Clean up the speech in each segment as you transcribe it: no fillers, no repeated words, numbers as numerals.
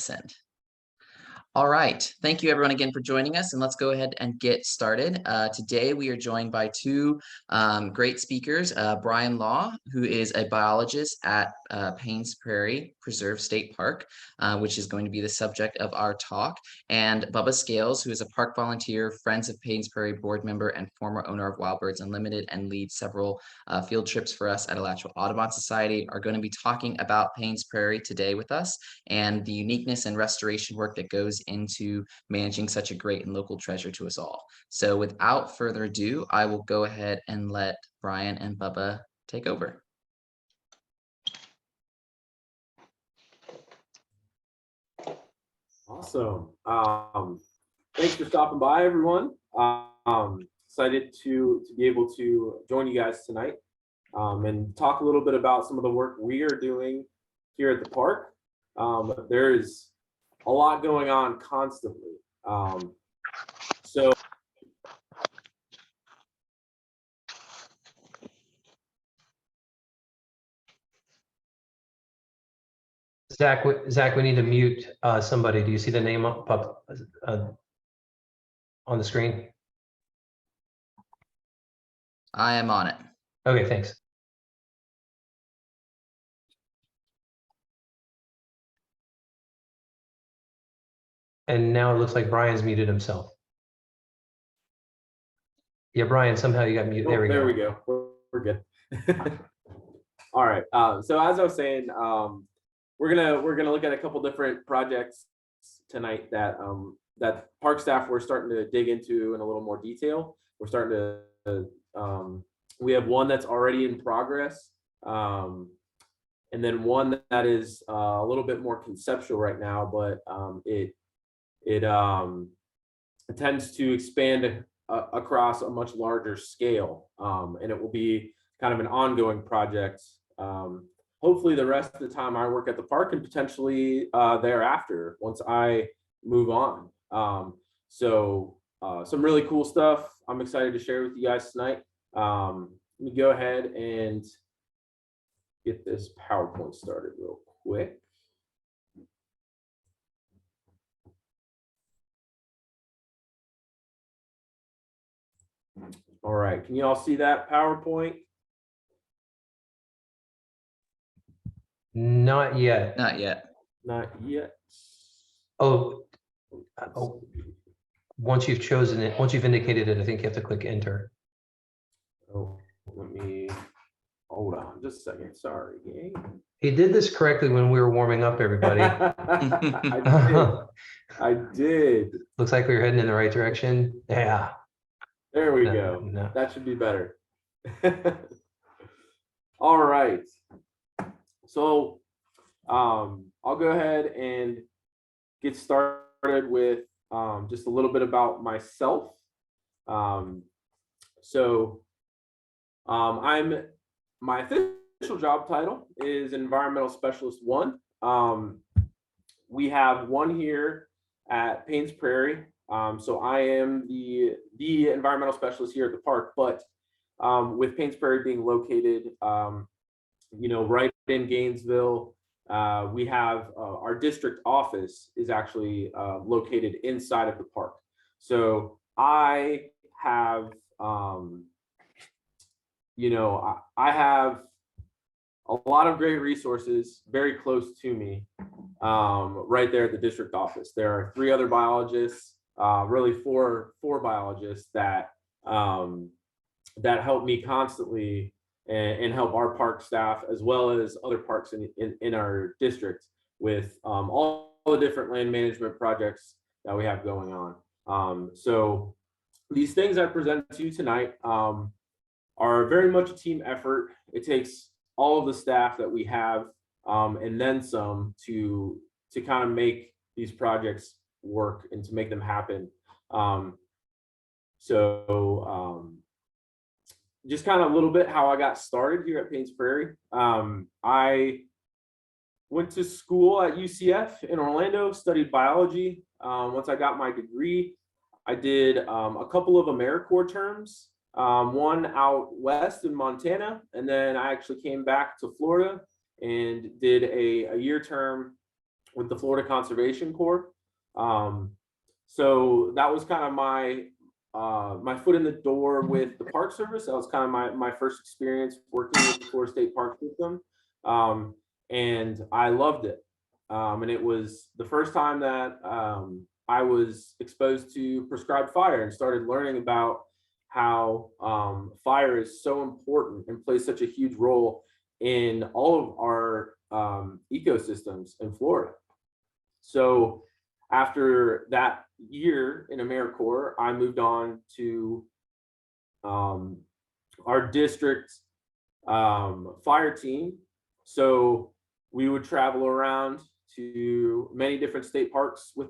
Send. All right. Thank you everyone again for joining us, and let's go ahead and get started. Today we are joined by two great speakers, Brian Law, who is a biologist at Paynes Prairie Preserve State Park, which is going to be the subject of our talk, and Bubba Scales, who is a park volunteer, Friends of Paynes Prairie board member, and former owner of Wild Birds Unlimited, and leads several field trips for us at Alachua Audubon Society, are going to be talking about Paynes Prairie today with us and the uniqueness and restoration work that goes into managing such a great and local treasure to us all. So without further ado, I will go ahead and let Brian and Bubba take over. Awesome. Thanks for stopping by, everyone. Excited to be able to join you guys tonight and talk a little bit about some of the work we are doing here at the park. There is a lot going on constantly. So Zach, we need to mute somebody. Do you see the name up on the screen? I am on it. Okay, thanks. And now it looks like Brian's muted himself. Yeah, Brian, somehow you got muted. There we go. We're good. All right. So as I was saying, we're gonna look at a couple different projects tonight that that park staff we're starting to dig into in a little more detail. We're starting to we have one that's already in progress, and then one that is a little bit more conceptual right now, but it tends to expand across a much larger scale, and it will be kind of an ongoing project. Hopefully the rest of the time I work at the park, and potentially thereafter once I move on. So some really cool stuff I'm excited to share with you guys tonight. Let me go ahead and get this PowerPoint started real quick. All right, can you all see that PowerPoint? Not yet. Not yet. Not yet. Oh, once you've chosen it, once you've indicated it, I think you have to click enter. Oh, let me hold on just a second. Sorry. He did this correctly when we were warming up, everybody. I did. Looks like we were heading in the right direction. Yeah. There we go. No. That should be better. All right. So I'll go ahead and get started with just a little bit about myself. My official job title is Environmental Specialist 1. We have one here at Paynes Prairie. So I am the environmental specialist here at the park, but with Paynes Prairie being located, right in Gainesville, we have our district office is actually located inside of the park. So I have, I have a lot of great resources very close to me, right there at the district office. There are 3 other biologists, really four biologists that help me constantly and help our park staff as well as other parks in our district with all the different land management projects that we have going on. So these things I present to you tonight are very much a team effort. It takes all of the staff that we have and then some to kind of make these projects work and to make them happen. Just kind of a little bit how I got started here at Paynes Prairie. I went to school at UCF in Orlando, studied biology. Once I got my degree, I did a couple of AmeriCorps terms, one out west in Montana, and then I actually came back to Florida and did a year term with the Florida Conservation Corps. So that was kind of my foot in the door with the Park Service. That was kind of my first experience working with the Florida State Park System, and I loved it. And it was the first time that I was exposed to prescribed fire and started learning about how fire is so important and plays such a huge role in all of our ecosystems in Florida. So after that year in AmeriCorps, I moved on to our district fire team. So we would travel around to many different state parks with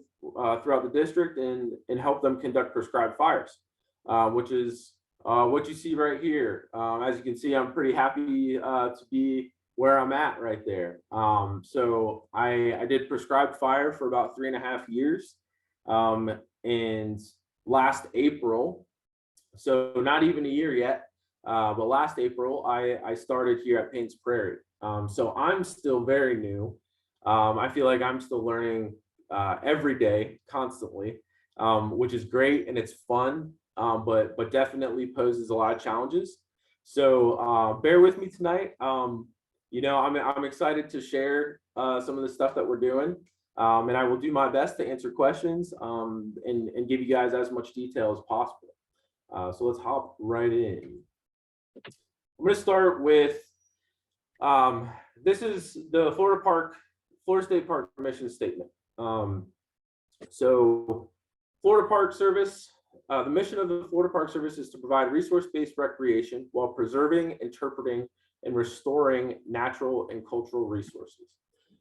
throughout the district and help them conduct prescribed fires, which is what you see right here. As you can see, I'm pretty happy to be where I'm at right there. So I did prescribed fire for about 3.5 years. And last April, so not even a year yet, but last April, I started here at Paynes Prairie. So I'm still very new. I feel like I'm still learning every day, constantly, which is great and it's fun, but definitely poses a lot of challenges. So bear with me tonight. You know, I'm excited to share some of the stuff that we're doing, and I will do my best to answer questions and give you guys as much detail as possible. So let's hop right in. I'm going to start with this is the Florida State Park mission statement. So Florida Park Service, the mission of the Florida Park Service is to provide resource-based recreation while preserving, interpreting, and restoring natural and cultural resources.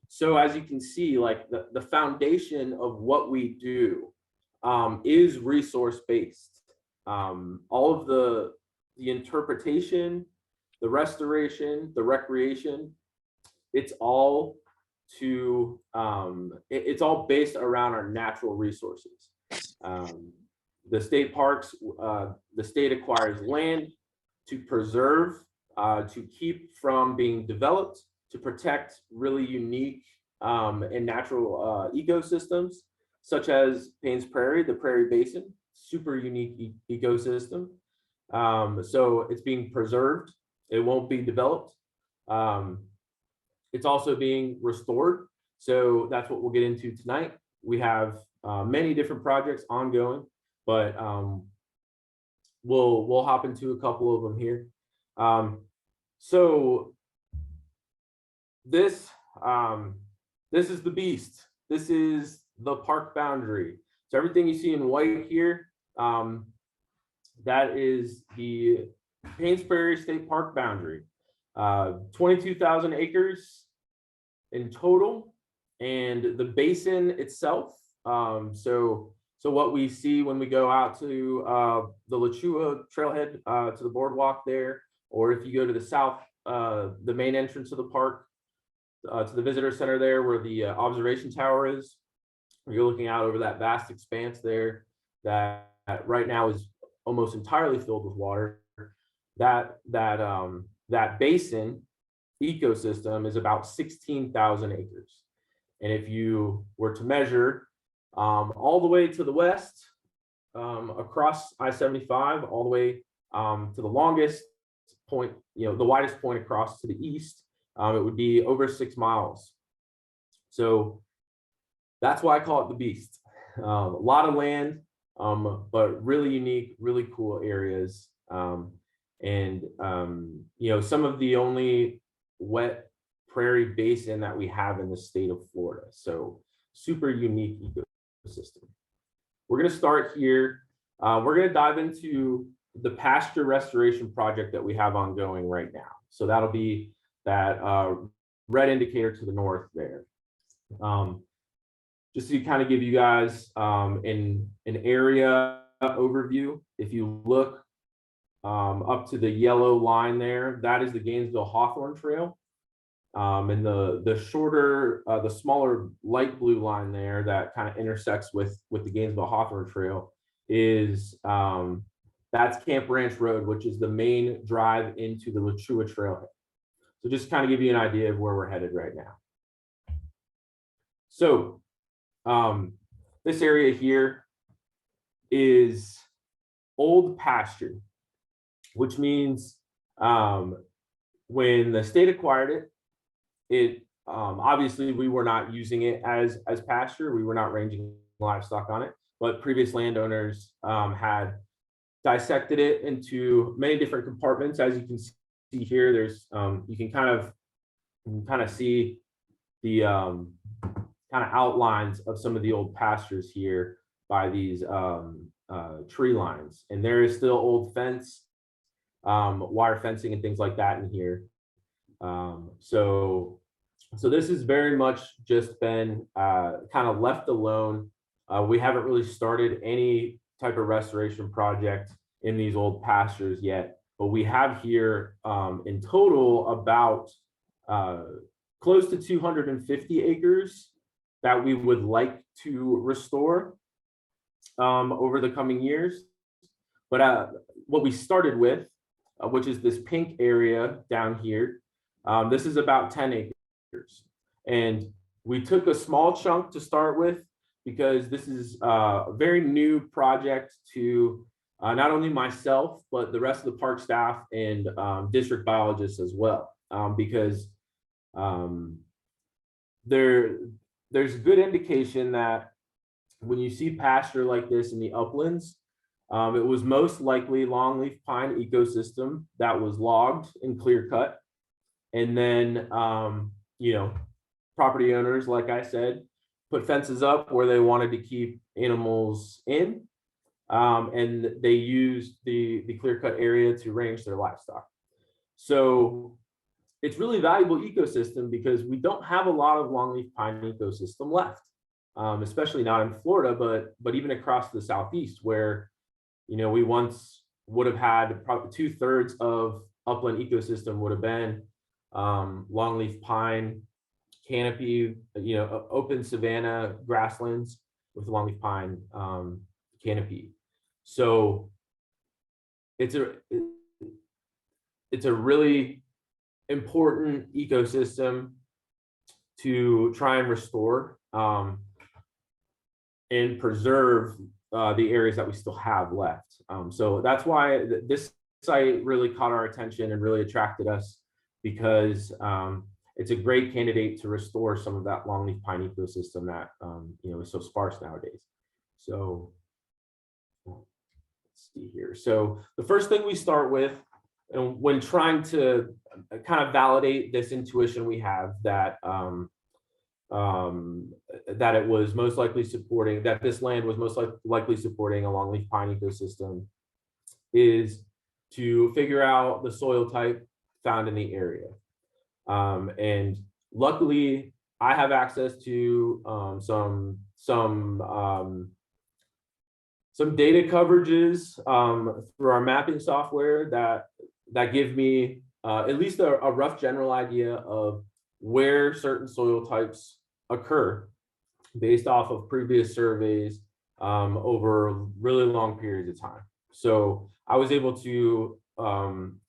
So as you can see, like the foundation of what we do is resource-based. All of the interpretation, the restoration, the recreation, it's all it's all based around our natural resources. The state parks, the state acquires land to preserve, to keep from being developed, to protect really unique and natural ecosystems, such as Paynes Prairie, the Prairie Basin, super unique ecosystem. So it's being preserved. It won't be developed. It's also being restored. So that's what we'll get into tonight. We have many different projects ongoing, but we'll hop into a couple of them here. So this is the beast. This is the park boundary. So everything you see in white here, that is the Paynes Prairie State Park boundary. 22,000 acres in total, and the basin itself. So what we see when we go out to the Lachua trailhead, to the boardwalk there, or if you go to the south, the main entrance of the park, to the visitor center there where the observation tower is, you're looking out over that vast expanse there that right now is almost entirely filled with water. That basin ecosystem is about 16,000 acres. And if you were to measure all the way to the west, across I-75, all the way to the longest point, the widest point across to the east, it would be over 6 miles. So that's why I call it the beast. A lot of land, but really unique, really cool areas. And some of the only wet prairie basin that we have in the state of Florida. So super unique ecosystem. We're going to start here. We're going to dive into the pasture restoration project that we have ongoing right now. So that'll be that red indicator to the north there. Just to kind of give you guys an area overview. If you look up to the yellow line there, that is the Gainesville Hawthorne Trail. And the shorter, the smaller light blue line there that kind of intersects with the Gainesville Hawthorne Trail is that's Camp Ranch Road, which is the main drive into the Lachua Trailhead. So just kind of give you an idea of where we're headed right now. So this area here is old pasture, which means when the state acquired it, obviously we were not using it as pasture. We were not ranging livestock on it, but previous landowners had dissected it into many different compartments. As you can see here, there's you can kind of see the kind of outlines of some of the old pastures here by these tree lines, and there is still old fence, wire fencing and things like that in here. So this has very much just been kind of left alone. We haven't really started any type of restoration project in these old pastures yet, but we have here in total about close to 250 acres that we would like to restore over the coming years. But what we started with, which is this pink area down here, this is about 10 acres. And we took a small chunk to start with because this is a very new project to not only myself, but the rest of the park staff and district biologists as well, because there's good indication that when you see pasture like this in the uplands, it was most likely longleaf pine ecosystem that was logged and clear cut. And then, property owners, like I said, put fences up where they wanted to keep animals in. And they used the clear cut area to range their livestock. So it's really valuable ecosystem because we don't have a lot of longleaf pine ecosystem left, especially not in Florida, but even across the Southeast, where we once would have had probably 2/3 of upland ecosystem would have been longleaf pine canopy, open savanna grasslands with longleaf pine canopy. So it's a really important ecosystem to try and restore and preserve the areas that we still have left. So that's why this site really caught our attention and really attracted us, because it's a great candidate to restore some of that longleaf pine ecosystem that is so sparse nowadays. So let's see here. So the first thing we start with, and when trying to kind of validate this intuition we have that that it was most likely supporting, that this land was most likely supporting a longleaf pine ecosystem, is to figure out the soil type found in the area. And luckily, I have access to some data coverages through our mapping software that give me at least a rough general idea of where certain soil types occur based off of previous surveys over really long periods of time. So I was able to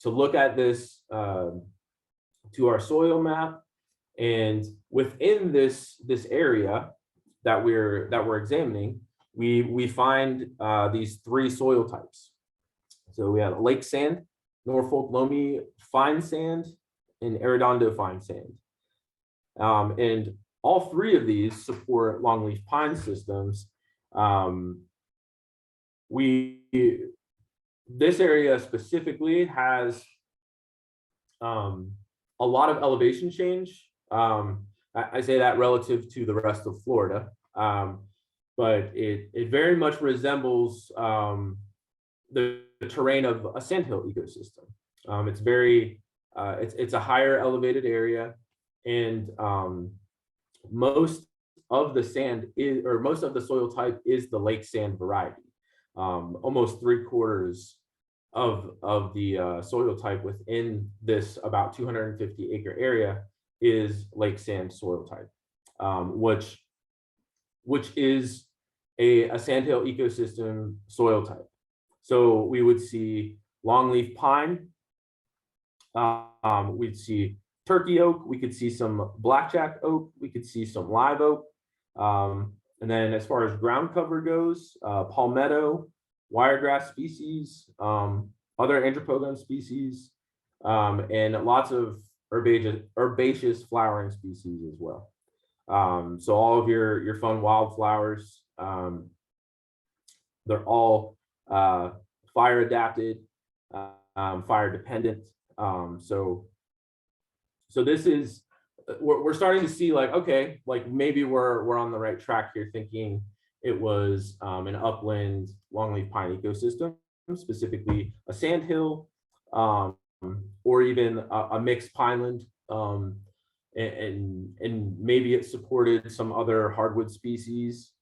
look at this to our soil map, and within this area that we're examining, we find these 3 soil types. So we have lake sand, Norfolk loamy fine sand, and Arredondo fine sand. And all 3 of these support longleaf pine systems. This area specifically has a lot of elevation change. I say that relative to the rest of Florida, but it very much resembles the terrain of a sandhill ecosystem. It's very it's a higher elevated area, and most of the sand is, or most of the soil type is the lake sand variety. Almost 3/4 of the soil type within this about 250 acre area is lake sand soil type, which is a sandhill ecosystem soil type. So we would see longleaf pine, we'd see turkey oak, we could see some blackjack oak, we could see some live oak, And then as far as ground cover goes, palmetto, wiregrass species, other andropogon species, and lots of herbaceous flowering species as well. So all of your fun wildflowers, they're all fire adapted, fire dependent. So this is, we're starting to see like, okay, like maybe we're on the right track here, thinking it was an upland longleaf pine ecosystem, specifically a sandhill, or even a mixed pineland, and maybe it supported some other hardwood species,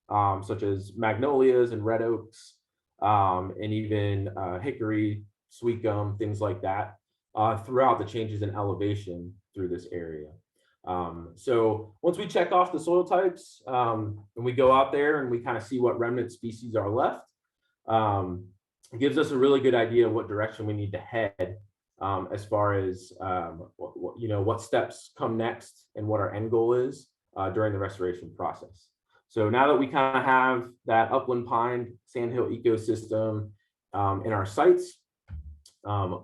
such as magnolias and red oaks, and even hickory, sweet gum, things like that, throughout the changes in elevation through this area. So once we check off the soil types, and we go out there and we kind of see what remnant species are left, it gives us a really good idea of what direction we need to head, as far as what steps come next and what our end goal is during the restoration process. So now that we kind of have that upland pine sandhill ecosystem in our sites,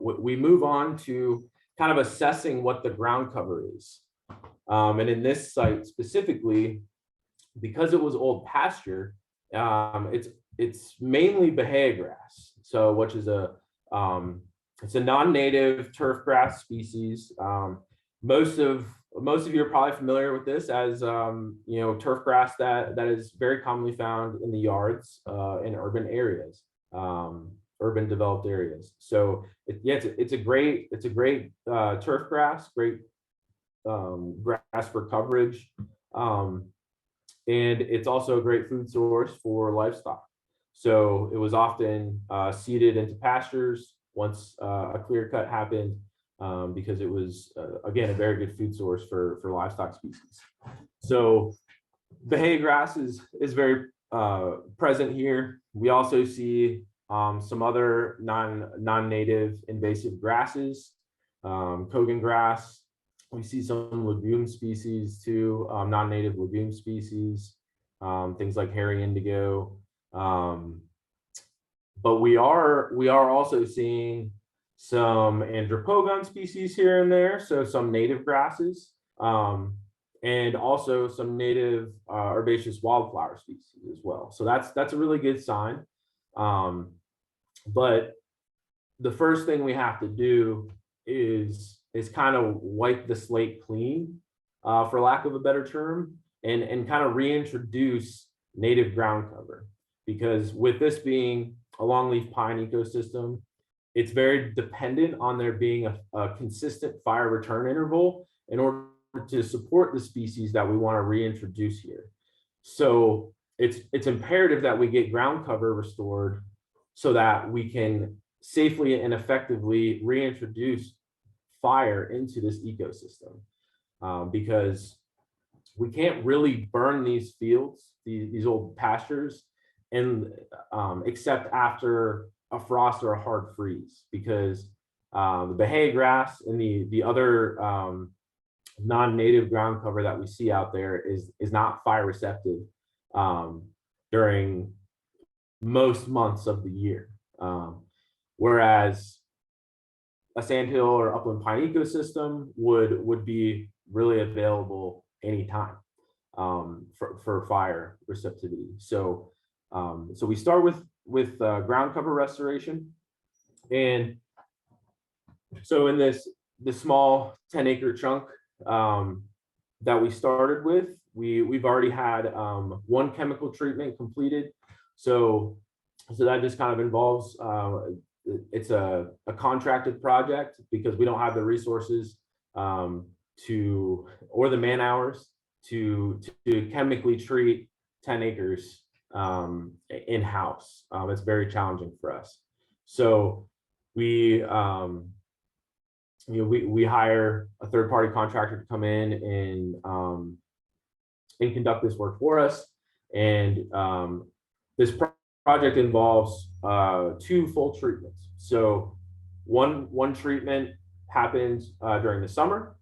we move on to kind of assessing what the ground cover is. And in this site specifically, because it was old pasture, it's mainly bahia grass. So which is it's a non-native turf grass species. Most of you are probably familiar with this as turf grass that is very commonly found in the yards in urban areas, urban developed areas. So it's a great turf grass, great grass for coverage, and it's also a great food source for livestock. So it was often seeded into pastures once a clear cut happened, because it was again a very good food source for livestock species. So bahia grass is very present here. We also see some other non-native invasive grasses, Kogan grass. We see some legume species too, non-native legume species, things like hairy indigo. But we are also seeing some andropogon species here and there, so some native grasses, and also some native herbaceous wildflower species as well. So that's a really good sign. But the first thing we have to do is kind of wipe the slate clean, for lack of a better term, and kind of reintroduce native ground cover. Because with this being a longleaf pine ecosystem, it's very dependent on there being a consistent fire return interval in order to support the species that we want to reintroduce here. So it's imperative that we get ground cover restored so that we can safely and effectively reintroduce fire into this ecosystem, because we can't really burn these fields, these old pastures, and except after a frost or a hard freeze, because the bahia grass and the other non-native ground cover that we see out there is not fire receptive during most months of the year, whereas a sandhill or upland pine ecosystem would be really available anytime for fire receptivity. So we start with ground cover restoration, and so in this small 10-acre chunk that we started with, we've already had one chemical treatment completed. So that just kind of involves it's a contracted project because we don't have the resources or the man hours to chemically treat 10 acres in-house. It's very challenging for us. So we hire a third-party contractor to come in and conduct this work for us. And this project involves 2 full treatments. So one treatment happens during the summer,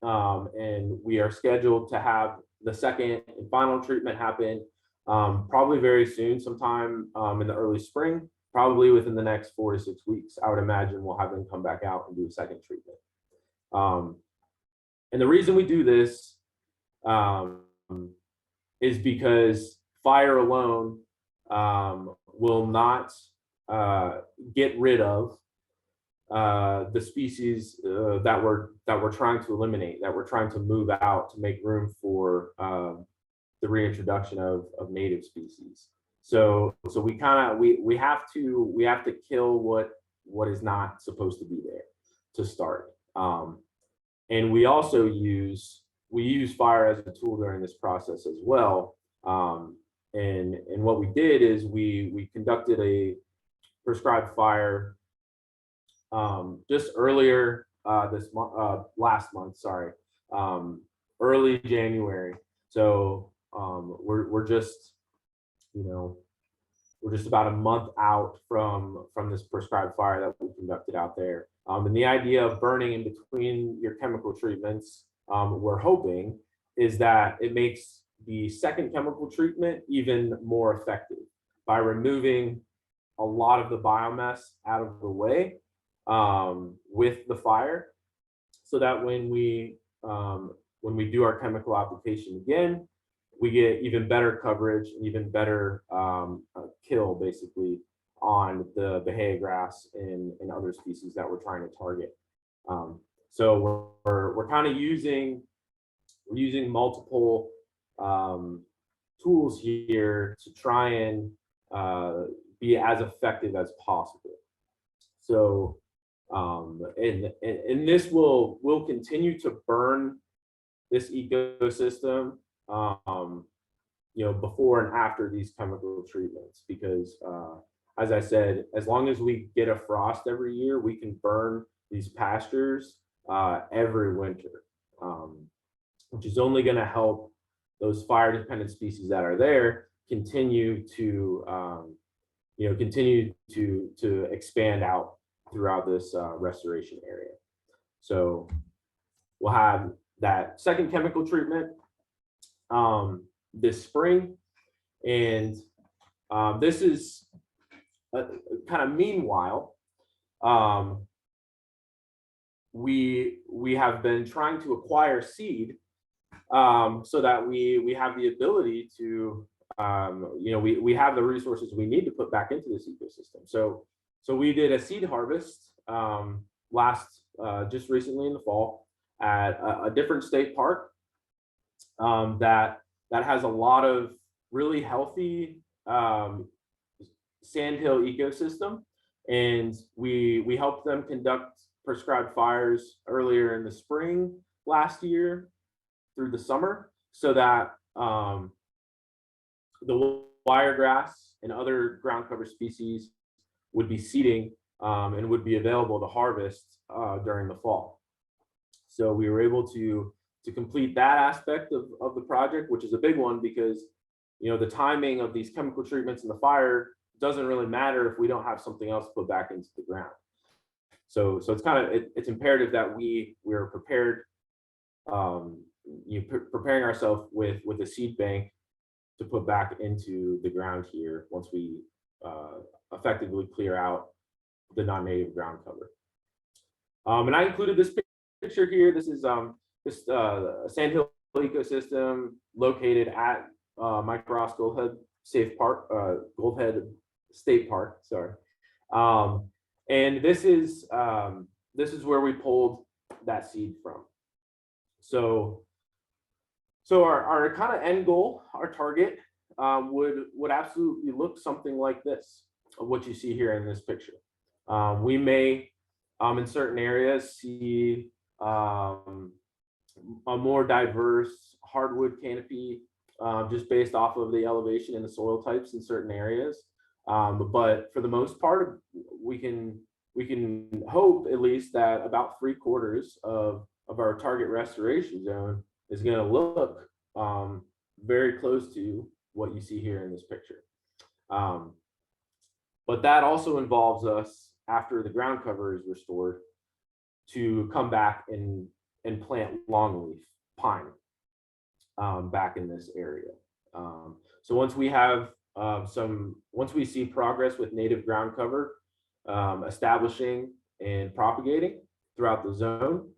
and we are scheduled to have the second and final treatment happen probably very soon, sometime in the early spring, probably within the next 4 to 6 weeks. I would imagine we'll have them come back out and do a second treatment. And the reason we do this is because fire alone will not get rid of the species that we're trying to eliminate, that we're trying to move out to make room for the reintroduction of native species. So we have to kill what is not supposed to be there to start. And we also use fire as a tool during this process as well. And what we did is we conducted a prescribed fire just earlier this month, last month, sorry, early January. So we're just, we're just about a month out from this prescribed fire that we conducted out there. And the idea of burning in between your chemical treatments, we're hoping, is that it makes the second chemical treatment even more effective by removing a lot of the biomass out of the way with the fire, so that when we do our chemical application again, we get even better coverage and even better kill, basically, on the Bahia grass and other species that we're trying to target. So we're kind of using multiple tools here to try and be as effective as possible. So and this will continue to burn this ecosystem before and after these chemical treatments, because as I said, as long as we get a frost every year, we can burn these pastures every winter, which is only going to help those fire dependent species that are there continue to expand out throughout this restoration area. So we'll have that second chemical treatment this spring, and this is kind of meanwhile, we have been trying to acquire seed so that we have the ability to we have the resources we need to put back into this ecosystem. So we did a seed harvest just recently in the fall at a different state park that has a lot of really healthy sandhill ecosystem, and we helped them conduct prescribed fires earlier in the spring last year through the summer, so that the wiregrass and other ground cover species would be seeding and would be available to harvest during the fall. So we were able to complete that aspect of the project, which is a big one, because the timing of these chemical treatments and the fire doesn't really matter if we don't have something else put back into the ground. So it's kind of it's imperative that we're prepared, preparing ourselves with a seed bank to put back into the ground here once we effectively clear out the non-native ground cover. And I included this picture here. This is just a sandhill ecosystem located at Mike Ross Goldhead Goldhead State Park. Sorry, and this is where we pulled that seed from. So our kind of end goal, our target, would absolutely look something like this, of what you see here in this picture. We may, in certain areas, see a more diverse hardwood canopy, just based off of the elevation and the soil types in certain areas. But for the most part, we can hope at least that about 3/4 of our target restoration zone is going to look very close to what you see here in this picture. But that also involves us, after the ground cover is restored, to come back and plant longleaf pine. back in this area. So once we have once we see progress with native ground cover establishing and propagating throughout the zone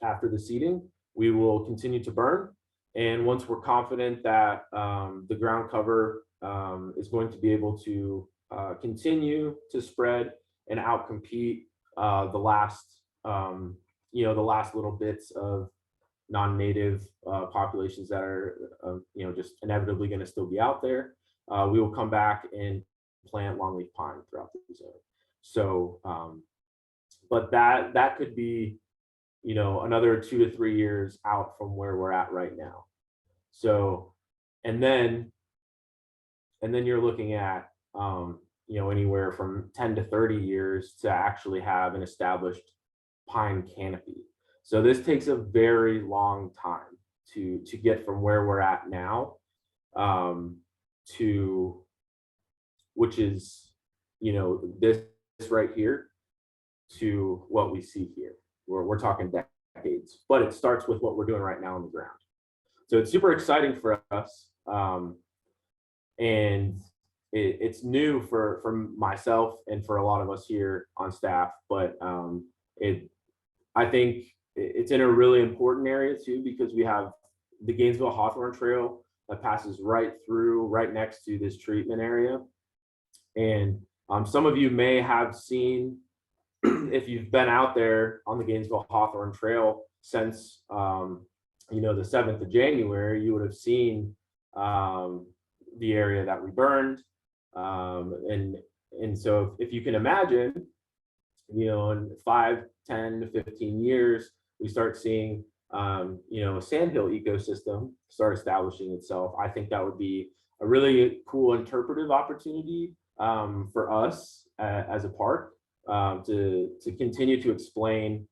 after the seeding, we will continue to burn. And once we're confident that the ground cover is going to be able to continue to spread and outcompete the last, the last little bits of non-native populations that are, just inevitably going to still be out there, we will come back and plant longleaf pine throughout the zone. So, but that could be, another 2 to 3 years out from where we're at right now. So, and then you're looking at, anywhere from 10 to 30 years to actually have an established pine canopy. So this takes a very long time to get from where we're at now to, which is, this right here, to what we see here. We're talking decades, but it starts with what we're doing right now on the ground. So it's super exciting for us. And it's new for myself and for a lot of us here on staff, but I think it's in a really important area too, because we have the Gainesville Hawthorne Trail that passes right next to this treatment area. And some of you may have seen, if you've been out there on the Gainesville Hawthorne Trail since, the 7th of January, you would have seen the area that we burned. And so if you can imagine, in 5, 10 to 15 years, we start seeing, a sandhill ecosystem start establishing itself. I think that would be a really cool interpretive opportunity for us as a park to continue to explain,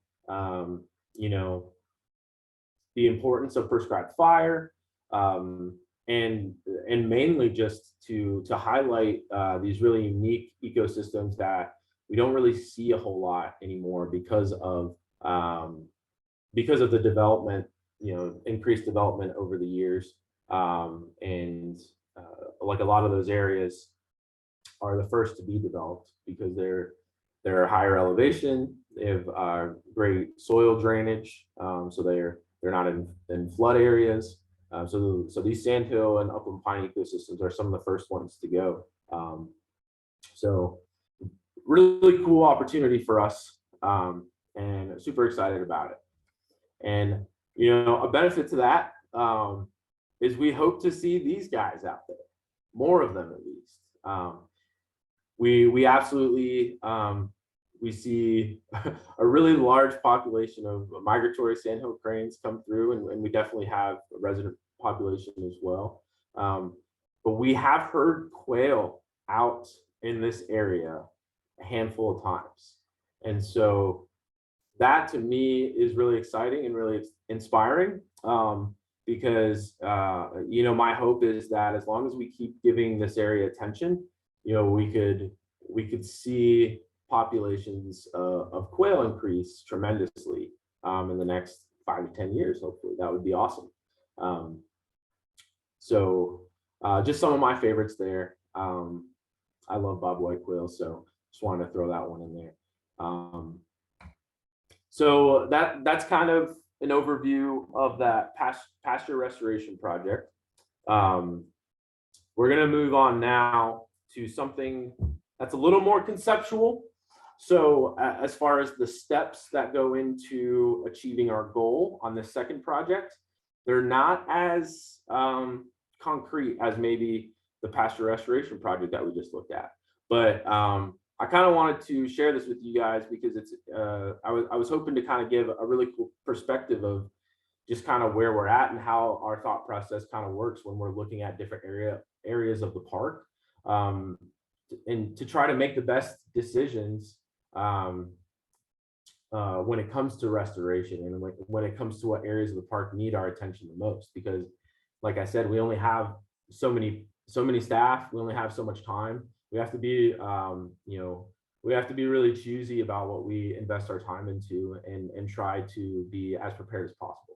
the importance of prescribed fire, and mainly just to highlight these really unique ecosystems that we don't really see a whole lot anymore because of the development, increased development over the years. And like a lot of those areas are the first to be developed because they're higher elevation, they have great soil drainage, so they're not in flood areas. So these sandhill and upland pine ecosystems are some of the first ones to go. So really cool opportunity for us, and super excited about it. And a benefit to that is we hope to see these guys out there, more of them at least. We absolutely we see a really large population of migratory sandhill cranes come through, and we definitely have a resident population as well. But we have heard quail out in this area a handful of times. And so that to me is really exciting and really inspiring, because my hope is that as long as we keep giving this area attention, we could see populations of quail increase tremendously in the next 5 to 10 years. Hopefully that would be awesome. So just some of my favorites there. I love bobwhite quail, so just wanted to throw that one in there. So that's kind of an overview of that pasture restoration project. We're going to move on now to something that's a little more conceptual. So as far as the steps that go into achieving our goal on this second project, they're not as concrete as maybe the pasture restoration project that we just looked at. But I kind of wanted to share this with you guys because it's I was hoping to kind of give a really cool perspective of just kind of where we're at and how our thought process kind of works when we're looking at different areas of the park, and to try to make the best decisions when it comes to restoration and when it comes to what areas of the park need our attention the most. Because like I said, we only have so many staff, we only have so much time. We have to be we have to be really choosy about what we invest our time into and try to be as prepared as possible.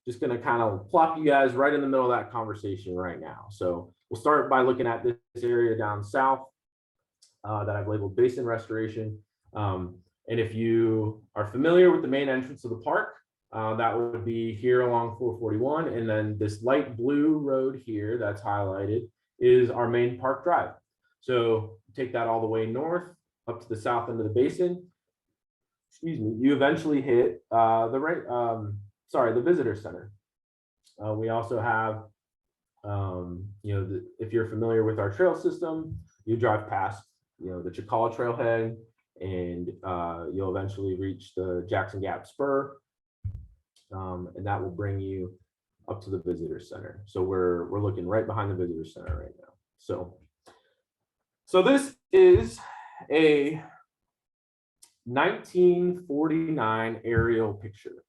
just going to kind of plop you guys right in the middle of that conversation right now. So we'll start by looking at this area down south that I've labeled basin restoration. And if you are familiar with the main entrance of the park, that would be here along 441. And then this light blue road here that's highlighted is our main park drive. So take that all the way north up to the south end of the basin. Excuse me, you eventually hit the visitor center. We also have, if you're familiar with our trail system, you drive past, the Chicala trailhead, and you'll eventually reach the Jackson Gap Spur, and that will bring you up to the visitor center. So we're looking right behind the visitor center right now. So this is a 1949 aerial picture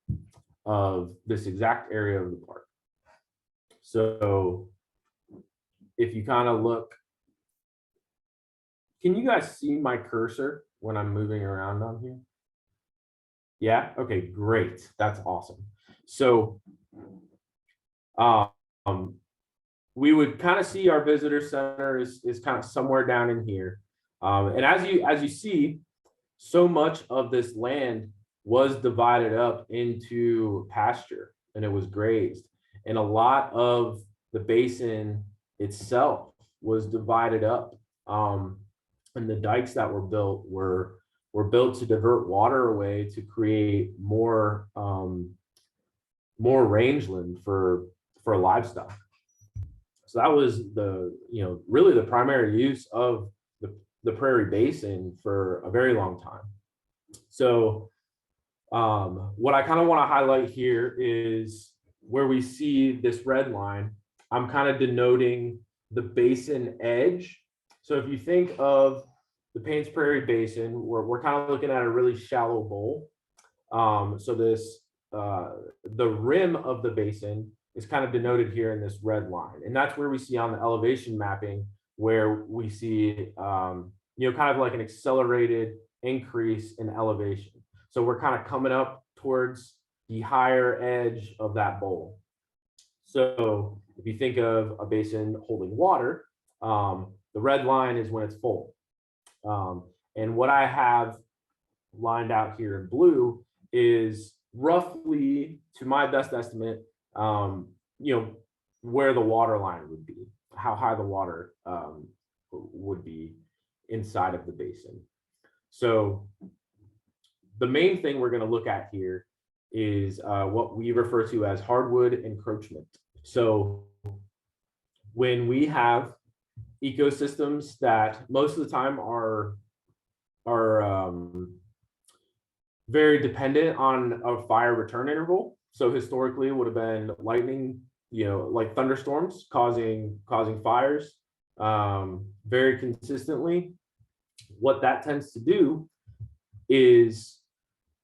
of this exact area of the park. So if you kind of look, can you guys see my cursor when I'm moving around on here? Yeah, okay, great, that's awesome. So we would kind of see our visitor center is kind of somewhere down in here. And as you see, so much of this land was divided up into pasture and it was grazed. And a lot of the basin itself was divided up. And the dikes that were built were built to divert water away to create more rangeland for livestock. So that was really the primary use of the prairie basin for a very long time. So what I kind of want to highlight here is where we see this red line. I'm kind of denoting the basin edge. So if you think of the Paynes Prairie Basin, we're kind of looking at a really shallow bowl. So this the rim of the basin is kind of denoted here in this red line, and that's where we see on the elevation mapping where we see kind of like an accelerated increase in elevation. So we're kind of coming up towards the higher edge of that bowl. So if you think of a basin holding water, the red line is when it's full. And what I have lined out here in blue is roughly, to my best estimate, where the water line would be, how high the water would be inside of the basin. So the main thing we're going to look at here is what we refer to as hardwood encroachment. So when we have ecosystems that most of the time are very dependent on a fire return interval. So historically it would have been lightning, like thunderstorms causing fires very consistently. What that tends to do is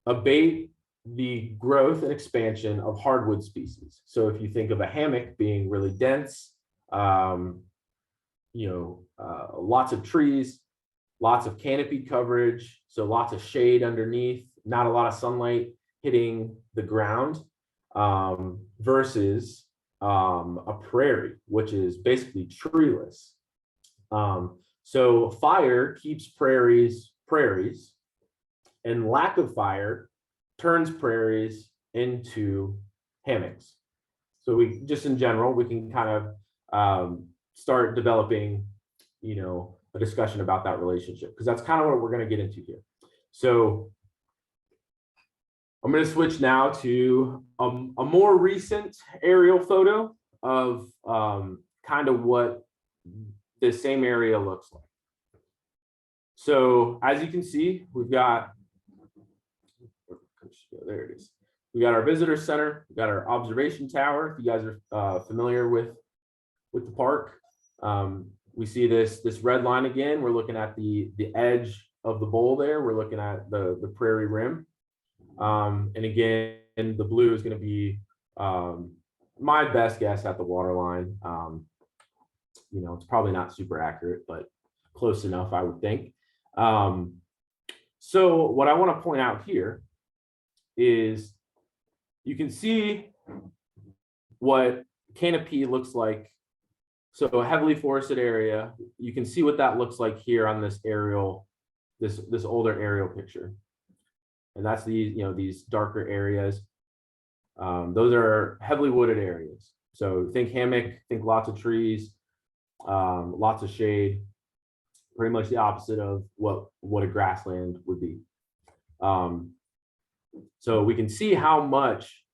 abate the growth and expansion of hardwood species. So if you think of a hammock being really dense, lots of trees, lots of canopy coverage, so lots of shade underneath, not a lot of sunlight hitting the ground, versus a prairie, which is basically treeless. So fire keeps prairies, and lack of fire turns prairies into hammocks. So we just in general, we can kind of start developing, a discussion about that relationship, because that's kind of what we're going to get into here. So I'm going to switch now to a more recent aerial photo of kind of what this same area looks like. So as you can see, we've got, there it is. We got our visitor center, we got our observation tower. If you guys are familiar with the park, we see this red line again. We're looking at the edge of the bowl there. We're looking at the prairie rim. And again, the blue is going to be my best guess at the water line. It's probably not super accurate, but close enough, I would think. So what I want to point out here is you can see what canopy looks like. So a heavily forested area, you can see what that looks like here on this aerial, this older aerial picture. And that's these darker areas. Those are heavily wooded areas. So think hammock, think lots of trees, lots of shade, pretty much the opposite of what a grassland would be. So we can see how much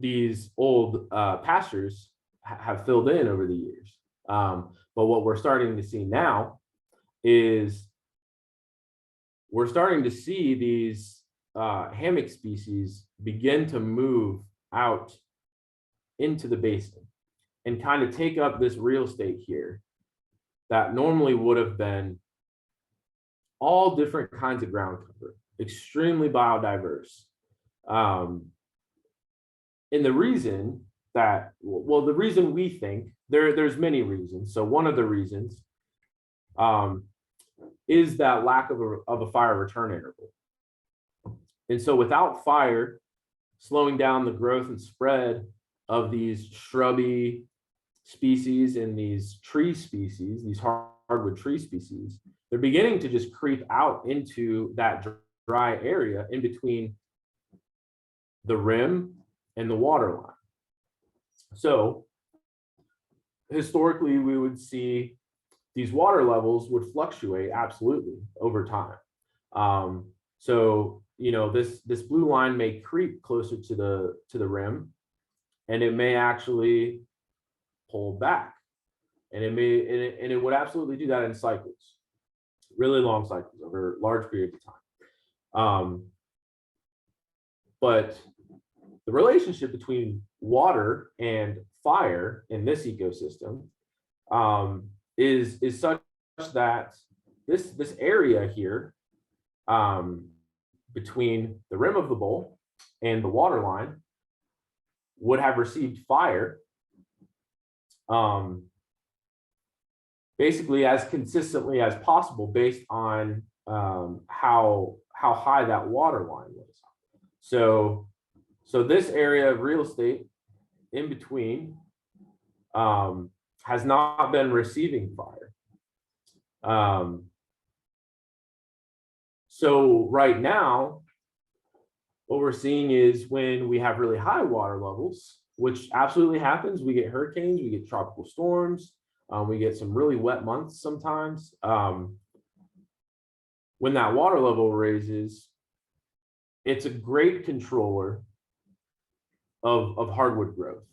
these old pastures have filled in over the years. But what we're starting to see now is we're starting to see these hammock species begin to move out into the basin and kind of take up this real estate here that normally would have been all different kinds of ground cover, extremely biodiverse. And the reason that, well, the reason we think, there's many reasons. So one of the reasons is that lack of a fire return interval. And so without fire slowing down the growth and spread of these shrubby species and these tree species, these hardwood tree species, they're beginning to just creep out into that dry area in between the rim and the water line. So historically, we would see these water levels would fluctuate absolutely over time. So this blue line may creep closer to the rim, and it may actually pull back, and it would absolutely do that in cycles, really long cycles over large periods of time. But the relationship between water and fire in this ecosystem is such that this area here between the rim of the bowl and the water line would have received fire basically as consistently as possible based on how high that water line was. So this area of real estate in between has not been receiving fire. So right now, what we're seeing is when we have really high water levels, which absolutely happens, we get hurricanes, we get tropical storms, we get some really wet months sometimes. When that water level raises, it's a great controller of hardwood growth.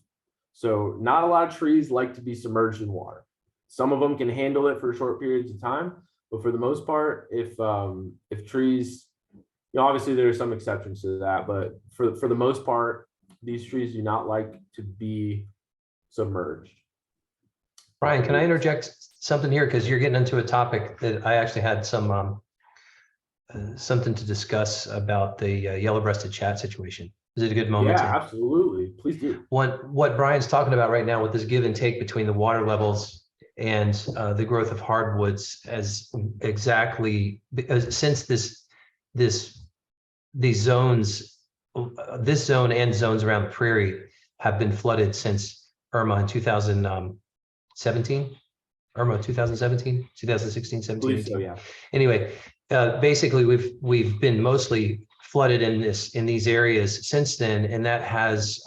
So not a lot of trees like to be submerged in water. Some of them can handle it for short periods of time, but for the most part, if trees, obviously there are some exceptions to that, but for the most part, these trees do not like to be submerged. Brian, can I interject something here? Because you're getting into a topic that I actually had some something to discuss about the yellow-breasted chat situation. Is it a good moment? Yeah, absolutely. Please do. What Brian's talking about right now with this give and take between the water levels and the growth of hardwoods, as exactly since these zones, this zone and zones around the prairie have been flooded since Irma in 2017. Irma 2017, 2016, 17, 18. So, yeah. Anyway, basically we've been mostly flooded in these areas since then, and that has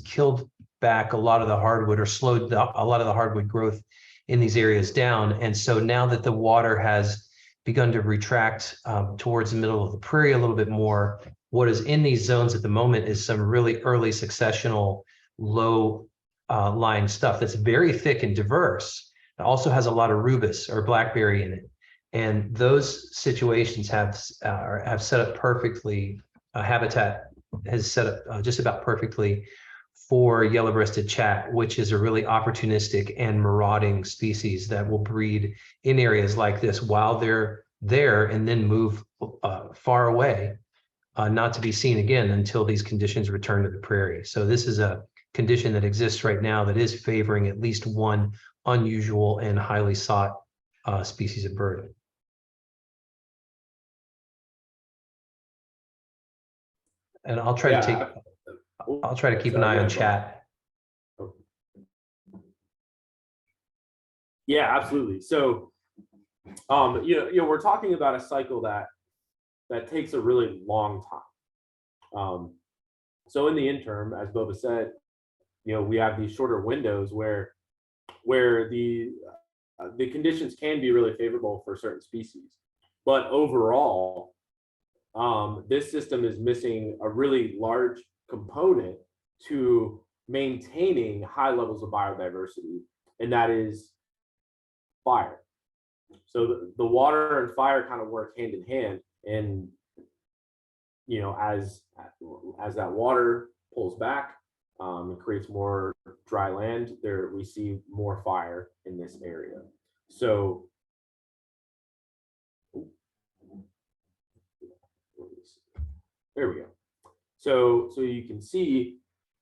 killed back a lot of the hardwood, or slowed a lot of the hardwood growth in these areas down. And so now that the water has begun to retract towards the middle of the prairie a little bit more, what is in these zones at the moment is some really early successional low lying stuff that's very thick and diverse. It also has a lot of rubus or blackberry in it. And those situations have set up perfectly, habitat has set up just about perfectly for yellow-breasted chat, which is a really opportunistic and marauding species that will breed in areas like this while they're there and then move far away, not to be seen again until these conditions return to the prairie. So this is a condition that exists right now that is favoring at least one unusual and highly sought species of bird. And I'll try to take I'll try to keep an eye on chat. Yeah, absolutely. So, we're talking about a cycle that takes a really long time. So in the interim, as Bubba said, we have these shorter windows where the conditions can be really favorable for certain species, but overall, this system is missing a really large component to maintaining high levels of biodiversity, and that is fire. So the water and fire kind of work hand in hand, and as that water pulls back, it creates more dry land. There we see more fire in this area. So there we go. So you can see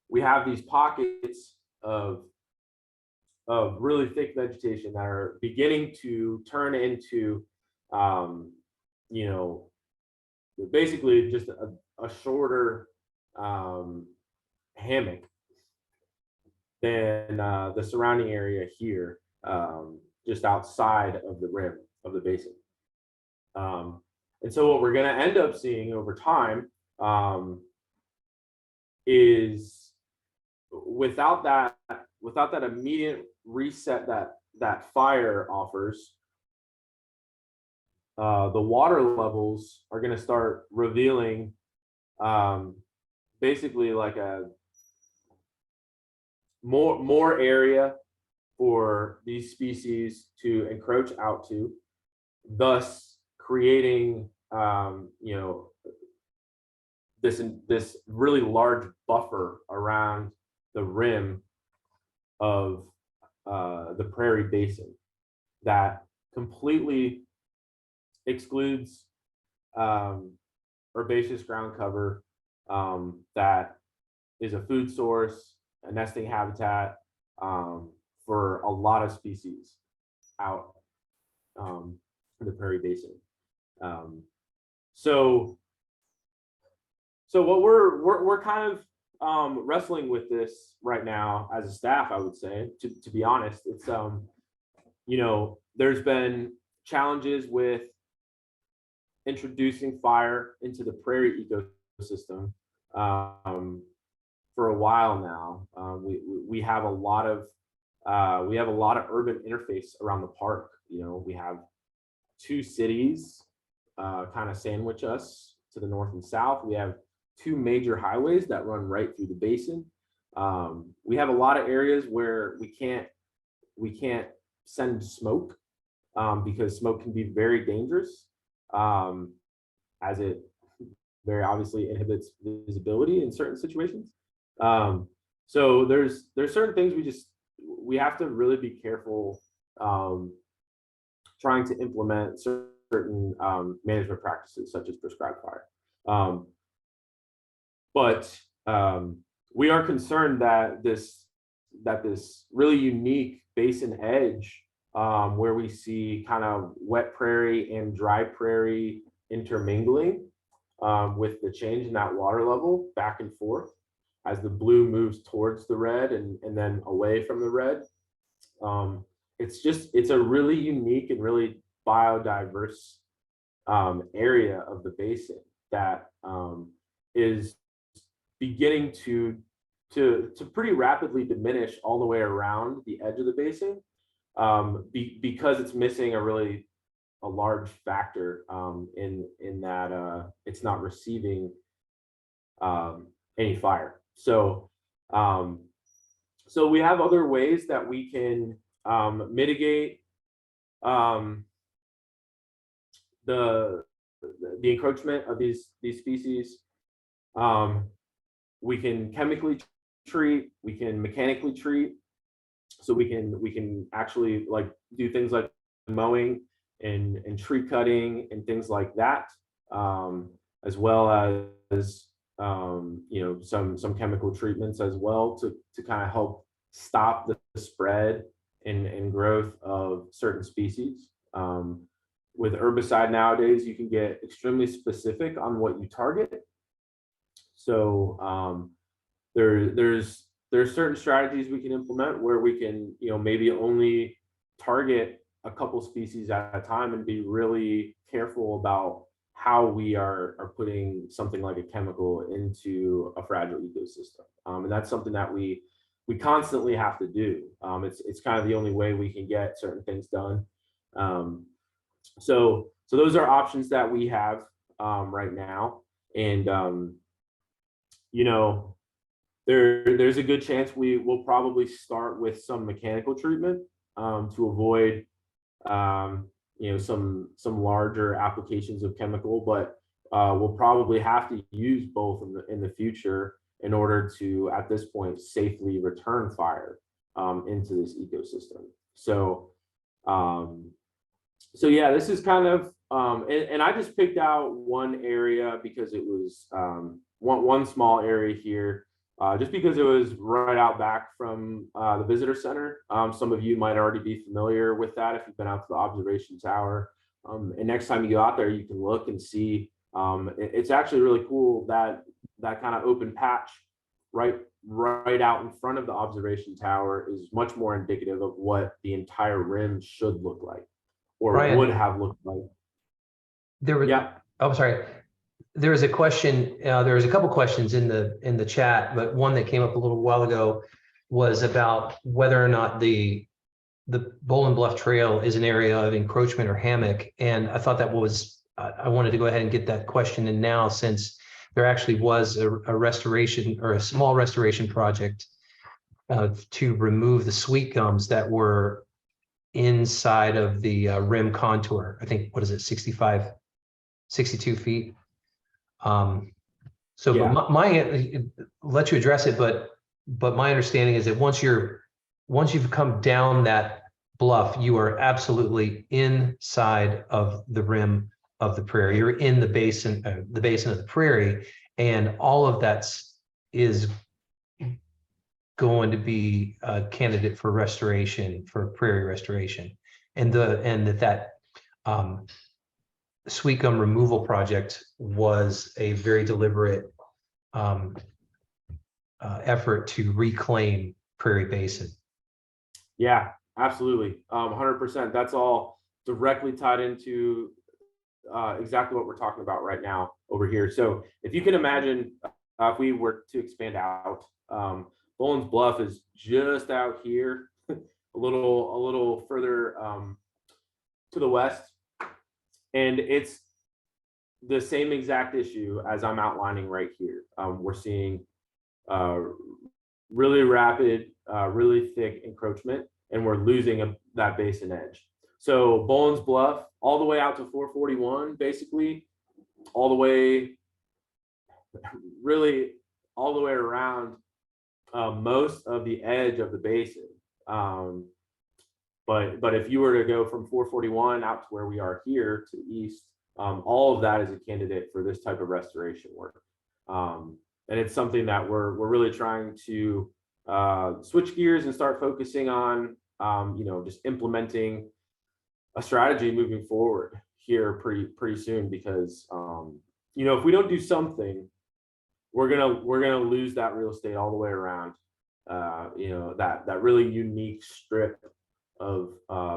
we have these pockets of really thick vegetation that are beginning to turn into basically just a shorter hammock than the surrounding area here, just outside of the rim of the basin. And so what we're going to end up seeing over time is without that immediate reset that fire offers, the water levels are going to start revealing basically like a more area for these species to encroach out to, thus creating this really large buffer around the rim of the prairie basin that completely excludes herbaceous ground cover that is a food source, a nesting habitat for a lot of species out in the prairie basin. So what we're kind of wrestling with this right now as a staff, I would say, to be honest. It's there's been challenges with introducing fire into the prairie ecosystem for a while now. We have a lot of urban interface around the park. We have two cities kind of sandwich us to the north and south. We have two major highways that run right through the basin. We have a lot of areas where we can't send smoke because smoke can be very dangerous, as it very obviously inhibits visibility in certain situations. So there's certain things we have to really be careful trying to implement certain management practices such as prescribed fire. But we are concerned that this really unique basin edge, where we see kind of wet prairie and dry prairie intermingling, with the change in that water level back and forth as the blue moves towards the red and then away from the red. It's a really unique and really biodiverse area of the basin that is beginning to pretty rapidly diminish all the way around the edge of the basin, because it's missing a large factor in that it's not receiving any fire. So we have other ways that we can mitigate the encroachment of these species. We can chemically treat, we can mechanically treat, so we can actually do things like mowing and tree cutting and things like that, as well as some chemical treatments as well to kind of help stop the spread and growth of certain species. With herbicide nowadays, you can get extremely specific on what you target. So there's certain strategies we can implement where we can, maybe only target a couple species at a time and be really careful about how we are putting something like a chemical into a fragile ecosystem. And that's something that we constantly have to do. It's kind of the only way we can get certain things done. So those are options that we have right now. And there's a good chance we will probably start with some mechanical treatment to avoid some larger applications of chemical, but we'll probably have to use both in the future in order to, at this point, safely return fire into this ecosystem. So yeah, this is kind of and I just picked out one area because it was one small area here. Just because it was right out back from the visitor center. Some of you might already be familiar with that if you've been out to the observation tower. And next time you go out there, you can look and see. It's actually really cool that kind of open patch right out in front of the observation tower is much more indicative of what the entire rim should look like, or Brian, would have looked like. Yeah. Oh, sorry. There was a question. There was a couple questions in the chat, but one that came up a little while ago was about whether or not the Bowling Bluff Trail is an area of encroachment or hammock. And I thought that was, I wanted to go ahead and get that question in now, since there actually was a restoration or a small restoration project to remove the sweet gums that were inside of the rim contour. I think, what is it, 62 feet? So Yeah. but my let you address it, but my understanding is that once you've come down that bluff, you are absolutely inside of the rim of the prairie. You're in the basin of the prairie, and all of that is going to be a candidate for restoration, for prairie restoration, and that sweet gum removal project was a very deliberate effort to reclaim prairie basin. Yeah, absolutely. 100%. That's all directly tied into exactly what we're talking about right now over here. So if you can imagine, if we were to expand out, Bolin's Bluff is just out here, a little further to the west. And it's the same exact issue as I'm outlining right here. We're seeing really rapid, really thick encroachment, and we're losing that basin edge. So Bolin's Bluff, all the way out to 441, basically, all the way, really all the way around most of the edge of the basin. But if you were to go from 441 out to where we are here to the east, all of that is a candidate for this type of restoration work. And it's something that we're really trying to switch gears and start focusing on, just implementing a strategy moving forward here pretty soon, because if we don't do something, we're gonna lose that real estate all the way around. That really unique strip of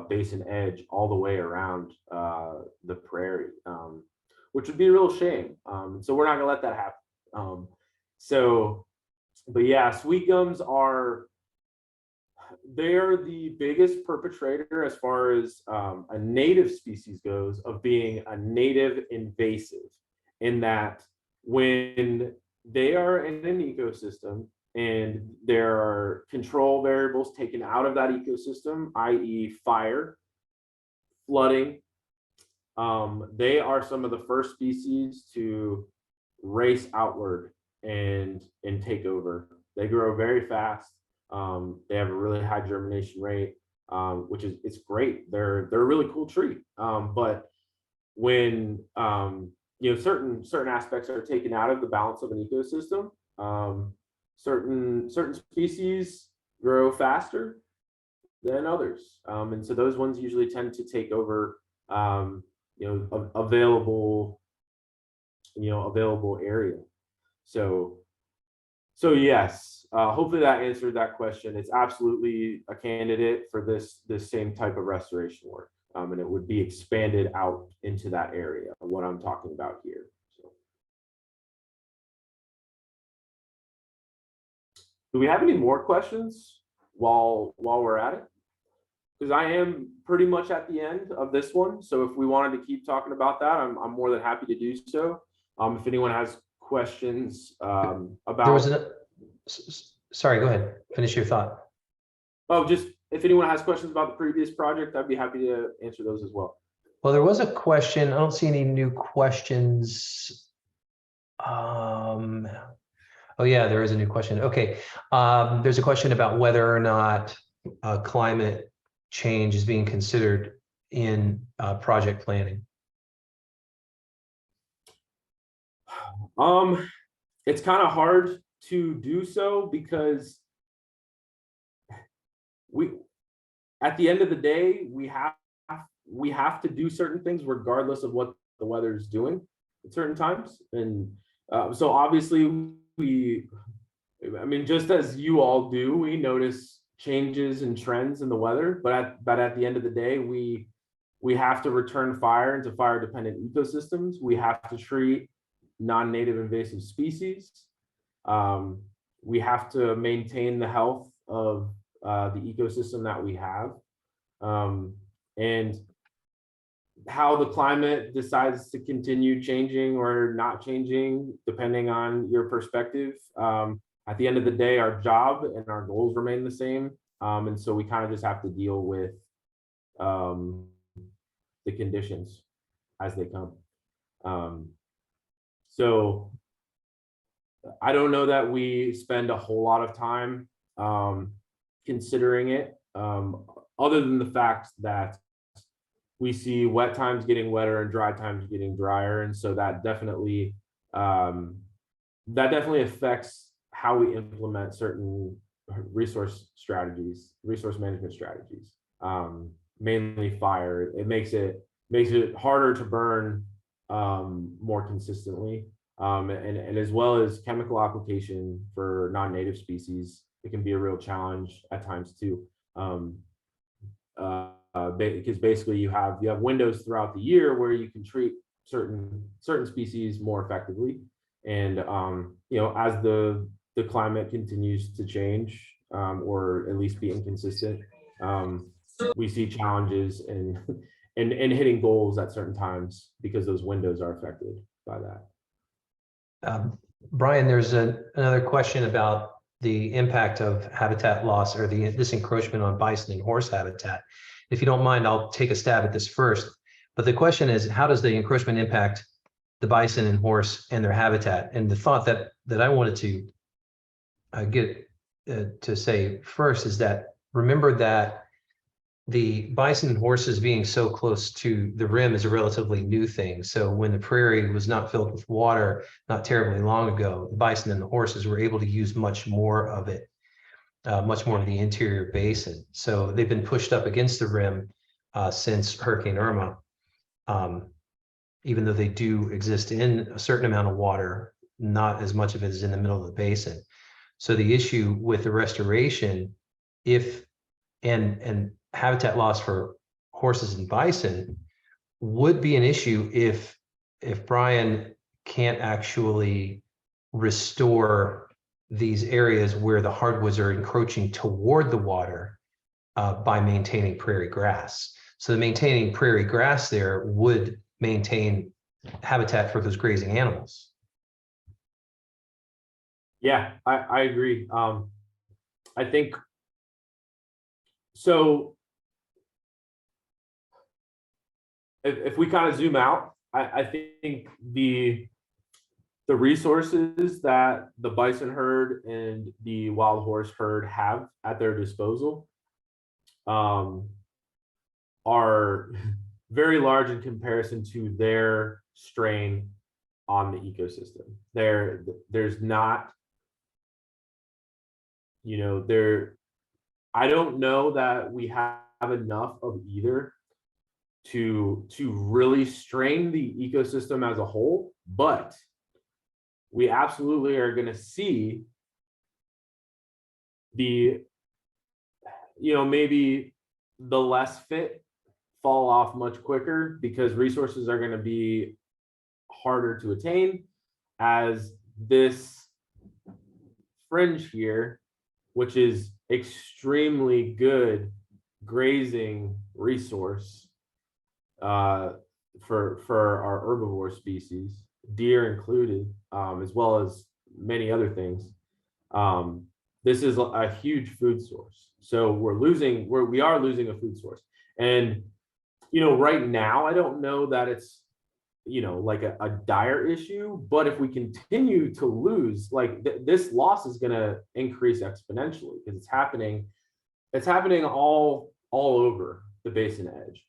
basin edge all the way around the prairie, which would be a real shame. So we're not gonna let that happen. But yeah, sweet gums they're the biggest perpetrator as far as a native species goes of being a native invasive, in that when they are in an ecosystem and there are control variables taken out of that ecosystem, i.e. fire, flooding, they are some of the first species to race outward and take over. They grow very fast. They have a really high germination rate, which it's great. They're a really cool tree. But when certain aspects are taken out of the balance of an ecosystem, certain species grow faster than others, and so those ones usually tend to take over available area. So So yes, hopefully that answered that question. It's absolutely a candidate for this same type of restoration work, and it would be expanded out into that area. What I'm talking about here. So, do we have any more questions while we're at it? Because I am pretty much at the end of this one. So if we wanted to keep talking about that, I'm more than happy to do so. If anyone has questions There was about, sorry, go ahead. Finish your thought. oh, just if anyone has questions about the previous project, I'd be happy to answer those as well. Well, there was a question. I don't see any new questions. Oh yeah, there is a new question. Okay. There's a question about whether or not climate change is being considered in project planning. It's kind of hard to do so because at the end of the day, we have to do certain things regardless of what the weather is doing at certain times. And so obviously I mean, just as you all do, we notice changes and trends in the weather, but at the end of the day, we have to return fire into fire dependent ecosystems. We have to treat non-native invasive species. We have to maintain the health of the ecosystem that we have. And how the climate decides to continue changing or not changing, depending on your perspective. At the end of the day, our job and our goals remain the same. And so we kind of just have to deal with the conditions as they come. So I don't know that we spend a whole lot of time considering it, other than the fact that we see wet times getting wetter and dry times getting drier. And so that definitely affects how we implement certain resource management strategies, mainly fire. It makes it harder to burn more consistently. And as well as chemical application for non-native species, it can be a real challenge at times too. Because basically you have windows throughout the year where you can treat certain species more effectively. And as the climate continues to change, or at least be inconsistent, we see challenges in hitting goals at certain times because those windows are affected by that. Brian, there's another question about the impact of habitat loss or this encroachment on bison and horse habitat. If you don't mind, I'll take a stab at this first. But the question is, how does the encroachment impact the bison and horse and their habitat? And the thought that I wanted to get to say first is that remember that the bison and horses being so close to the rim is a relatively new thing. So when the prairie was not filled with water not terribly long ago, the bison and the horses were able to use much more of it, much more of the interior basin. So they've been pushed up against the rim since Hurricane Irma, even though they do exist in a certain amount of water, not as much of it is in the middle of the basin. So the issue with the restoration, and habitat loss for horses and bison would be an issue if Brian can't actually restore these areas where the hardwoods are encroaching toward the water by maintaining prairie grass. So the maintaining prairie grass there would maintain habitat for those grazing animals. Yeah, I agree. I think so. If we kind of zoom out, I think the resources that the bison herd and the wild horse herd have at their disposal are very large in comparison to their strain on the ecosystem. There's not, I don't know that we have enough of either to really strain the ecosystem as a whole, but we absolutely are going to see the, maybe the less fit fall off much quicker because resources are going to be harder to attain, as this fringe here, which is extremely good grazing resource for our herbivore species, deer included, as well as many other things. This is a huge food source. So we are losing a food source. And, right now, I don't know that it's, like a dire issue, but if we continue to lose, like this loss is going to increase exponentially because it's happening all over the basin edge.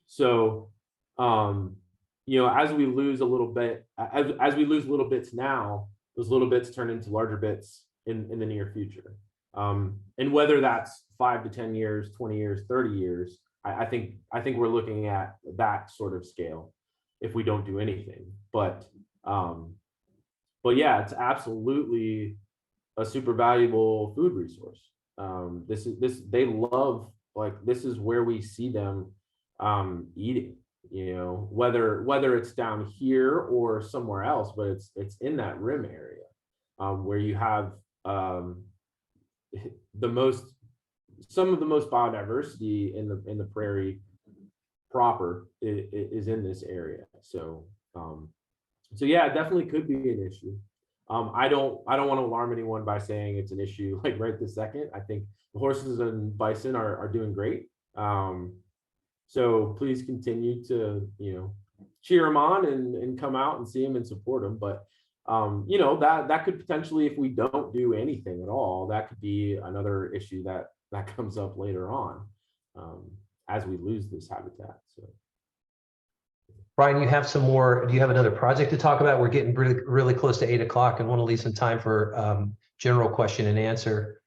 So, as we lose a little bit, as we lose little bits now, those little bits turn into larger bits in the near future. And whether that's 5 to 10 years, 20 years, 30 years, I think we're looking at that sort of scale if we don't do anything. But yeah, it's absolutely a super valuable food resource. They love, like, this is where we see them eating, whether it's down here or somewhere else, but it's in that rim area where you have some of the most biodiversity in the prairie proper is in this area. So yeah, it definitely could be an issue. I don't want to alarm anyone by saying it's an issue like right this second. I think the horses and bison are doing great. So please continue to, cheer them on and come out and see them and support them. But that could potentially, if we don't do anything at all, that could be another issue that comes up later on as we lose this habitat. So, Brian, do you have another project to talk about? We're getting really, really close to 8 o'clock and want to leave some time for general question and answer.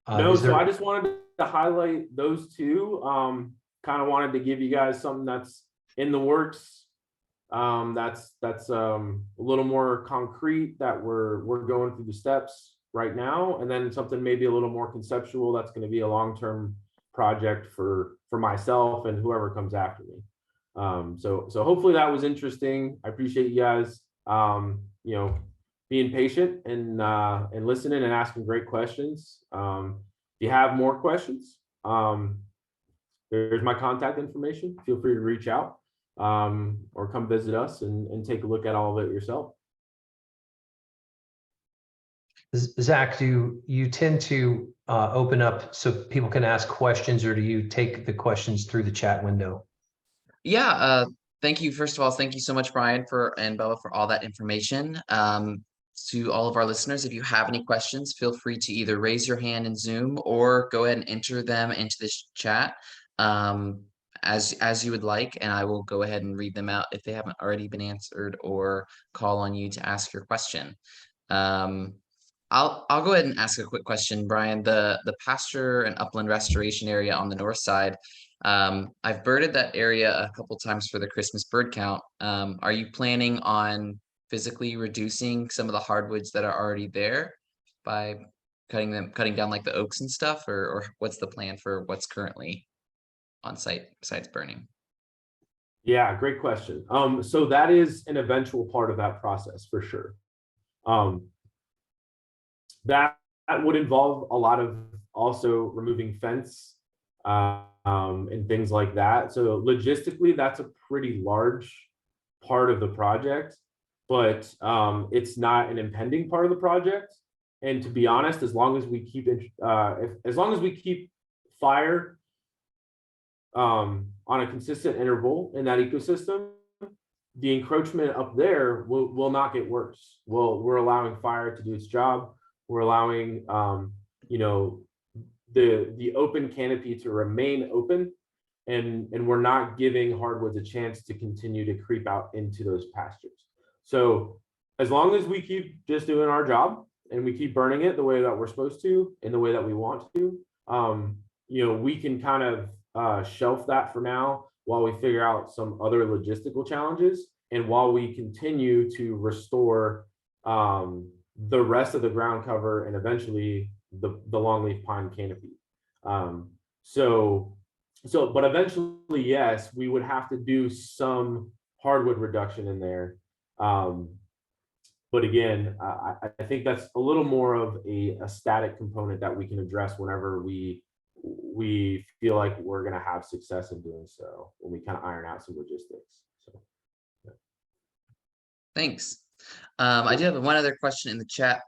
No, so I just wanted to highlight those two. Kind of wanted to give you guys something that's in the works. That's a little more concrete, that we're going through the steps right now, and then something maybe a little more conceptual that's going to be a long-term project for myself and whoever comes after me. So hopefully that was interesting. I appreciate you guys, being patient and listening and asking great questions. If you have more questions, there's my contact information. Feel free to reach out or come visit us and take a look at all of it yourself. Zach, do you tend to open up so people can ask questions, or do you take the questions through the chat window? Yeah, thank you. First of all, thank you so much, Brian, and Bubba, for all that information. To all of our listeners, if you have any questions, feel free to either raise your hand in Zoom or go ahead and enter them into this chat as you would like, and I will go ahead and read them out if they haven't already been answered, or call on you to ask your question. I'll go ahead and ask a quick question, Brian. The pasture and upland restoration area on the north side, I've birded that area a couple times for the Christmas bird count. Are you planning on physically reducing some of the hardwoods that are already there by cutting down like the oaks and stuff, or what's the plan for what's currently on site besides burning? Yeah, great question. So that is an eventual part of that process for sure. That would involve a lot of also removing fence and things like that. So logistically, that's a pretty large part of the project, but it's not an impending part of the project. And to be honest, as long as we keep fire on a consistent interval in that ecosystem, the encroachment up there will not get worse. We're allowing fire to do its job. We're allowing the open canopy to remain open, and we're not giving hardwoods a chance to continue to creep out into those pastures. So as long as we keep just doing our job and we keep burning it the way that we're supposed to, in the way that we want to, we can kind of shelf that for now while we figure out some other logistical challenges, and while we continue to restore the rest of the ground cover and eventually the longleaf pine canopy. But eventually, yes, we would have to do some hardwood reduction in there. But again, I think that's a little more of a static component that we can address whenever we feel like we're going to have success in doing so, when we kind of iron out some logistics. So, yeah. Thanks. I do have one other question in the chat.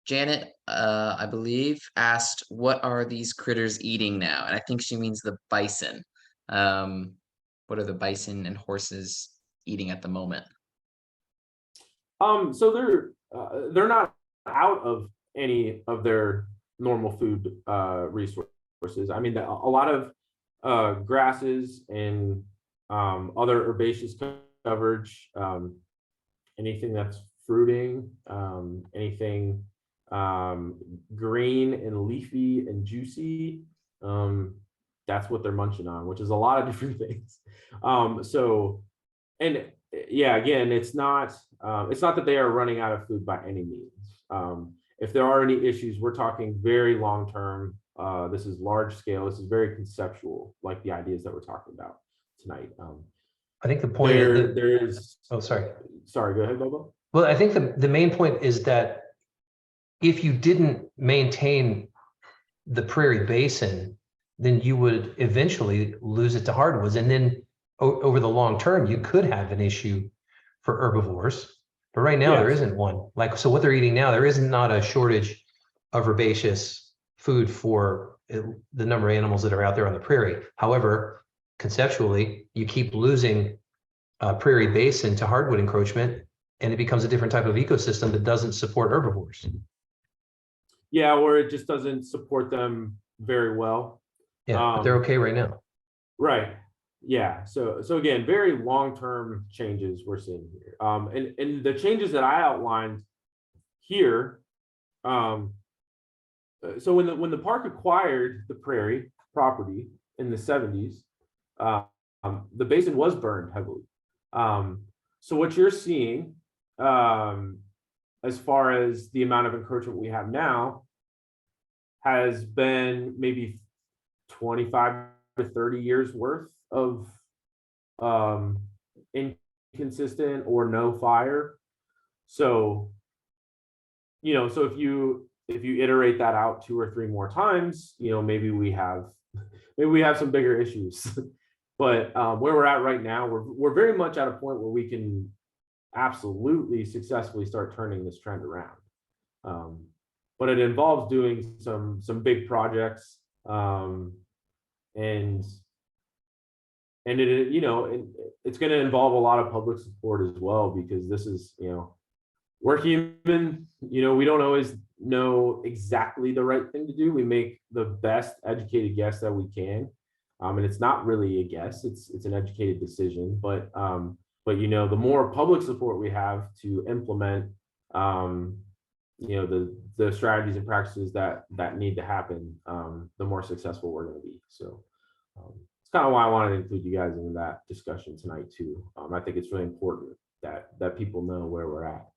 Janet, I believe, asked, "What are these critters eating now?" And I think she means the bison. What are the bison and horses eating at the moment? So they're not out of any of their normal food resources. I mean, a lot of grasses and other herbaceous coverage, anything that's fruiting, anything green and leafy and juicy, that's what they're munching on, which is a lot of different things. And yeah, again, it's not that they are running out of food by any means. If there are any issues, we're talking very long term. This is large scale. This is very conceptual, like the ideas that we're talking about tonight. I think the point there is. Oh, sorry. Sorry, go ahead, Bobo. Well, I think the main point is that if you didn't maintain the prairie basin, then you would eventually lose it to hardwoods. And then over the long term, you could have an issue for herbivores. But right now, there isn't one. Like, so what they're eating now, there is not a shortage of herbaceous food for the number of animals that are out there on the prairie. However, conceptually, you keep losing prairie basin to hardwood encroachment, and it becomes a different type of ecosystem that doesn't support herbivores. Yeah, or it just doesn't support them very well. Yeah, but they're okay right now. Right. Yeah. So again, very long-term changes we're seeing here. And the changes that I outlined here. So when the park acquired the prairie property in the 70s, the basin was burned heavily. So what you're seeing, as far as the amount of encroachment we have now, has been maybe 25 to 30 years worth of inconsistent or no fire. So, so if you iterate that out 2 or 3 more times, maybe we have some bigger issues. But where we're at right now, we're very much at a point where we can absolutely successfully start turning this trend around. But it involves doing some big projects, and it's going to involve a lot of public support as well, because this is, we're human. We don't always know exactly the right thing to do. We make the best educated guess that we can, and it's not really a guess. It's an educated decision. But the more public support we have to implement, the strategies and practices that need to happen, the more successful we're going to be. So it's kind of why I wanted to include you guys in that discussion tonight too. I think it's really important that people know where we're at.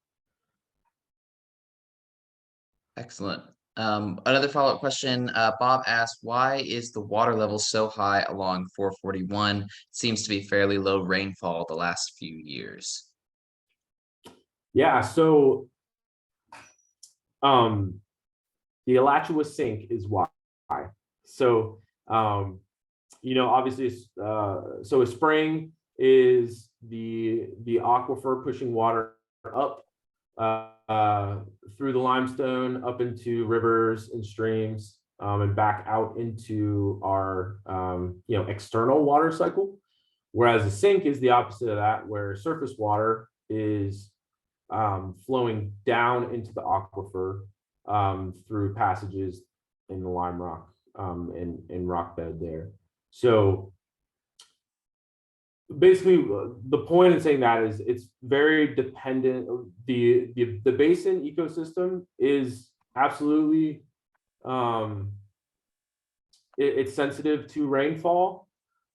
Excellent. Another follow-up question. Bob asked, "Why is the water level so high along 441? Seems to be fairly low rainfall the last few years." Yeah, so the Alachua sink is why. So obviously, so a spring is the aquifer pushing water up through the limestone up into rivers and streams, and back out into our external water cycle. Whereas a sink is the opposite of that, where surface water is flowing down into the aquifer through passages in the lime rock and rock bed there. So basically, the point in saying that is it's very dependent. The basin ecosystem is absolutely it's sensitive to rainfall,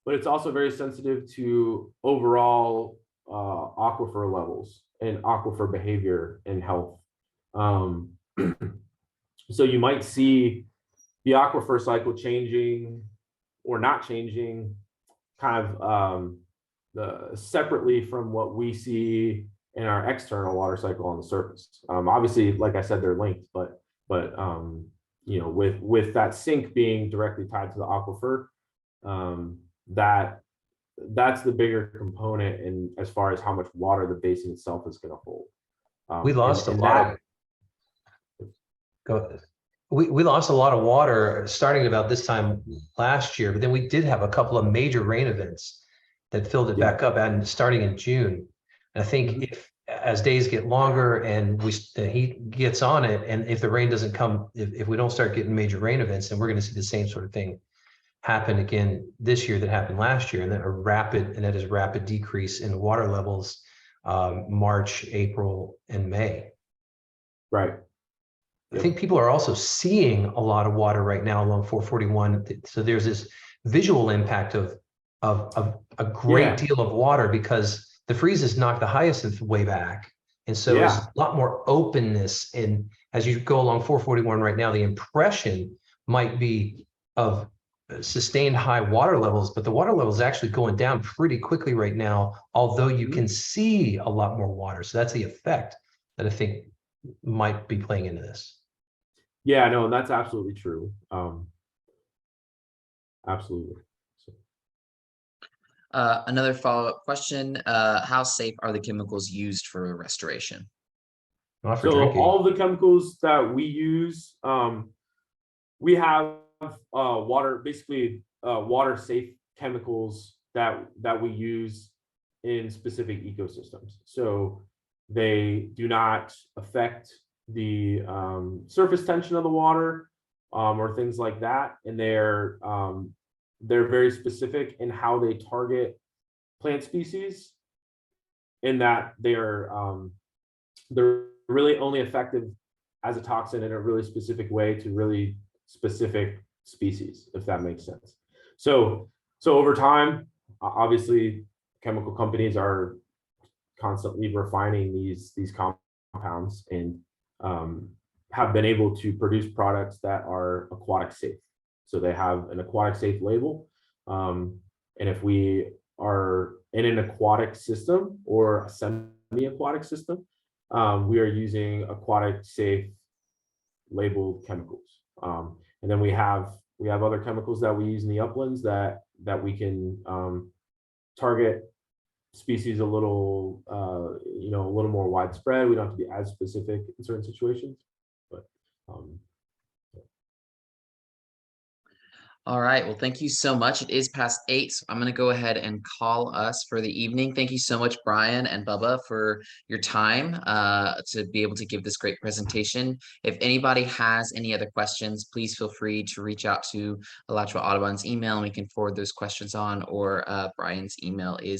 but it's also very sensitive to overall aquifer levels and aquifer behavior and health. So you might see the aquifer cycle changing or not changing kind of separately from what we see in our external water cycle on the surface. Obviously, like I said, they're linked, but you know, with that sink being directly tied to the aquifer, that's the bigger component in as far as how much water the basin itself is going to hold. We lost a lot. We lost a lot of water starting about this time last year, but then we did have a couple of major rain events that filled it back up, and starting in June. And I think if as days get longer and the heat gets on it, and if the rain doesn't come, if we don't start getting major rain events, then we're going to see the same sort of thing happen again this year that happened last year, and that is rapid decrease in water levels, March, April, and May. Right. I think people are also seeing a lot of water right now along 441. So there's this visual impact of a great deal of water, because the freezes knocked the hyacinth way back. And so there's a lot more openness. And as you go along 441 right now, the impression might be of sustained high water levels, but the water level is actually going down pretty quickly right now, although you can see a lot more water. So that's the effect that I think might be playing into this. Yeah, no, that's absolutely true. Absolutely. So. Another follow-up question, how safe are the chemicals used for restoration? Not for So drinking. all of the chemicals that we use, we have water safe chemicals that we use in specific ecosystems. So they do not affect the surface tension of the water or things like that, and they're very specific in how they target plant species, in that they're really only effective as a toxin in a really specific way to really specific species, if that makes sense. So over time, obviously, chemical companies are constantly refining these compounds and have been able to produce products that are aquatic safe. So they have an aquatic safe label. And if we are in an aquatic system or a semi-aquatic system, we are using aquatic safe labeled chemicals. And then we have other chemicals that we use in the uplands that we can target species a little more widespread. We don't have to be as specific in certain situations, but All right. Well, thank you so much. It is past 8, so I'm going to go ahead and call us for the evening. Thank you so much, Brian and Bubba, for your time to be able to give this great presentation. If anybody has any other questions, please feel free to reach out to Alachua Audubon's email, and we can forward those questions on, or Brian's email is